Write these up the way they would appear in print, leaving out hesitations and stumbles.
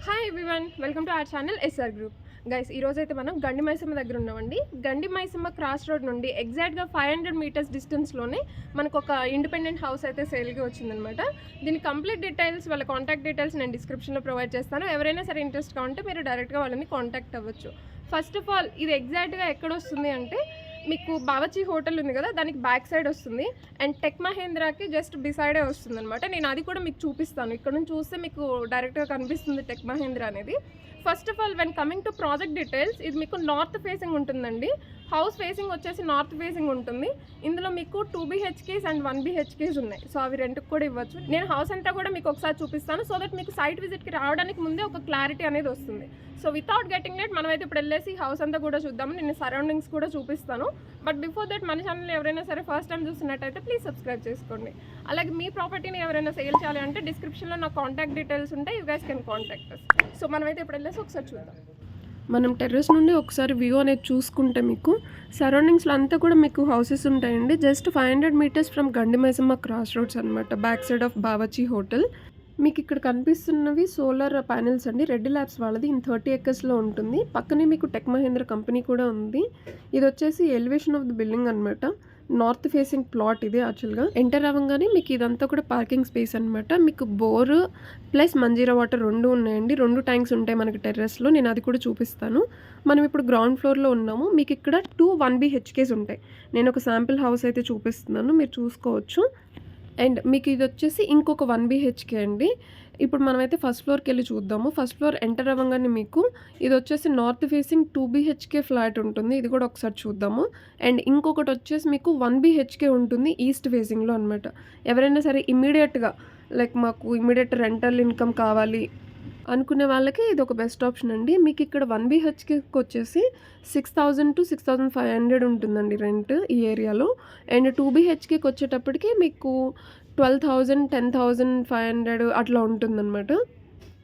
Hi everyone, welcome to our channel SR group. Guys, ఈరోజు అయితే మనం గండి మైసమ్మ దగ్గర ఉన్నామండి. గండి మైసమ్మ క్రాస్ రోడ్ నుండి ఎగ్జాక్ట్గా 500 మీటర్స్ డిస్టెన్స్లోనే మనకు ఒక ఇండిపెండెంట్ హౌస్ అయితే సేల్గా వచ్చిందనమాట. దీని కంప్లీట్ డీటెయిల్స్, వాళ్ళ కాంటాక్ట్ డీటెయిల్స్ నేను డిస్క్రిప్షన్లో ప్రొవైడ్ చేస్తాను. ఎవరైనా సరే ఇంట్రెస్ట్గా ఉంటే మీరు డైరెక్ట్గా వాళ్ళని కాంటాక్ట్ అవ్వచ్చు. ఫస్ట్ ఆఫ్ ఆల్, ఇది ఎగ్జాక్ట్గా ఎక్కడ వస్తుంది అంటే మీకు బావచి హోటల్ ఉంది కదా, దానికి బ్యాక్ సైడ్ వస్తుంది. అండ్ టెక్ మహేంద్రాకి జస్ట్ బిసైడే వస్తుంది అనమాట. నేను అది కూడా మీకు చూపిస్తాను. ఇక్కడ నుంచి చూస్తే మీకు డైరెక్ట్గా కనిపిస్తుంది టెక్ మహేంద్రా అనేది. First of all, when coming to project details, ఇది మీకు నార్త్ ఫేసింగ్ ఉంటుందండి. హౌస్ ఫేసింగ్ వచ్చేసి నార్త్ ఫేసింగ్ ఉంటుంది. ఇందులో మీకు 2 BHKs అండ్ 1 BHKs ఉన్నాయి. సో అవి రెంట్కి కూడా ఇవ్వచ్చు. నేను హౌస్ అంతా కూడా మీకు ఒకసారి చూపిస్తాను, సో దట్ మీకు సైట్ విజిట్కి రావడానికి ముందే ఒక క్లారిటీ అనేది వస్తుంది. సో వితౌట్ గెటింగ్ లేట్ మనమైతే ఇప్పుడు వెళ్ళేసి హౌస్ అంతా కూడా చూద్దాము. నేను సరౌండింగ్స్ కూడా చూపిస్తాను. బట్ బిఫోర్ దట్, మన ఛానల్ ఎవరైనా సరే ఫస్ట్ టైం చూస్తున్నట్టయితే ప్లీజ్ సబ్స్క్రైబ్ చేసుకోండి. అలాగే మీ ప్రాపర్టీని ఎవరైనా సేల్ చేయాలి అంటే డిస్క్రిప్షన్లో నా కాంటాక్ట్ డీటెయిల్స్ ఉంటాయి. You guys can contact us. So మనమైతే ఇప్పుడు వెళ్ళేసి ఒకసారి చూద్దాం. మనం టెర్రస్ నుండి ఒకసారి వ్యూ అనేది చూసుకుంటే మీకు సరౌండింగ్స్లో అంతా కూడా మీకు హౌసెస్ ఉంటాయండి. Just 500 metres from Gandi Maisamma cross roads అనమాట, back side of Bawarchi hotel. మీకు ఇక్కడ కనిపిస్తున్నవి సోలార్ ప్యానెల్స్ అండి. రెడ్ ల్యాబ్స్ వాళ్ళది. ఇన్ 30 acresలో ఉంటుంది. పక్కనే మీకు టెక్ మహేంద్ర కంపెనీ కూడా ఉంది. ఇది వచ్చేసి ఎలివేషన్ ఆఫ్ ది బిల్డింగ్ అనమాట. నార్త్ ఫేసింగ్ ప్లాట్ ఇది. యాక్చువల్గా ఎంటర్ అవ్వగానే మీకు ఇదంతా కూడా పార్కింగ్ స్పేస్ అనమాట. మీకు బోర్ ప్లస్ మంజీరా వాటర్ రెండు ఉన్నాయండి. 2 ట్యాంక్స్ ఉంటాయి మనకి టెర్రస్లో. నేను అది కూడా చూపిస్తాను. మనం ఇప్పుడు గ్రౌండ్ ఫ్లోర్లో ఉన్నాము. మీకు ఇక్కడ 2 1 BHKs ఉంటాయి. నేను ఒక శాంపిల్ హౌస్ అయితే చూపిస్తున్నాను, మీరు చూసుకోవచ్చు. అండ్ మీకు ఇది వచ్చేసి ఇంకొక 1 BHK అండి. ఇప్పుడు మనమైతే ఫస్ట్ ఫ్లోర్కి వెళ్ళి చూద్దాము. ఫస్ట్ ఫ్లోర్ ఎంటర్ అవ్వగానే మీకు ఇది వచ్చేసి నార్త్ ఫేసింగ్ 2 BHK ఫ్లాట్ ఉంటుంది. ఇది కూడా ఒకసారి చూద్దాము. అండ్ ఇంకొకటి వచ్చేసి మీకు 1 BHK ఉంటుంది ఈస్ట్ ఫేసింగ్లో అనమాట. ఎవరైనా సరే ఇమీడియట్గా మాకు ఇమీడియట్ రెంటల్ ఇన్కమ్ కావాలి అనుకునే వాళ్ళకి ఇది ఒక బెస్ట్ ఆప్షన్ అండి. మీకు ఇక్కడ 1 BHKకి వచ్చేసి 6,000 to 6,500 ఉంటుందండి రెంట్ ఈ ఏరియాలో. అండ్ 2 BHKకి వచ్చేటప్పటికి మీకు 12,000 10,500 అట్లా ఉంటుందన్నమాట.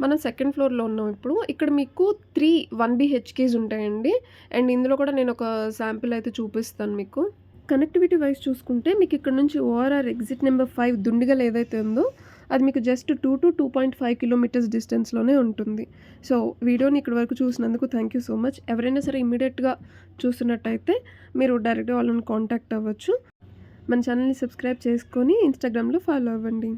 మనం సెకండ్ ఫ్లోర్లో ఉన్నాం ఇప్పుడు. ఇక్కడ మీకు 3 1 BHKs ఉంటాయండి. అండ్ ఇందులో కూడా నేను ఒక శాంపిల్ అయితే చూపిస్తాను మీకు. కనెక్టివిటీ వైజ్ చూసుకుంటే మీకు ఇక్కడ నుంచి ఓఆర్ఆర్ ఎగ్జిట్ నెంబర్ 5 దుండిగల్ ఏదైతే ఉందో అది మీకు జస్ట్ 2 to 2.5 kilometers డిస్టెన్స్లోనే ఉంటుంది. సో వీడియోని ఇక్కడ వరకు చూసినందుకు థ్యాంక్ యూ సో మచ్. ఎవరైనా సరే ఇమీడియట్గా చూస్తున్నట్టయితే మీరు డైరెక్ట్గా వాళ్ళని కాంటాక్ట్ అవ్వచ్చు. మన ఛానల్ని సబ్స్క్రైబ్ చేసుకొని ఇన్స్టాగ్రామ్లో ఫాలో అవ్వండి.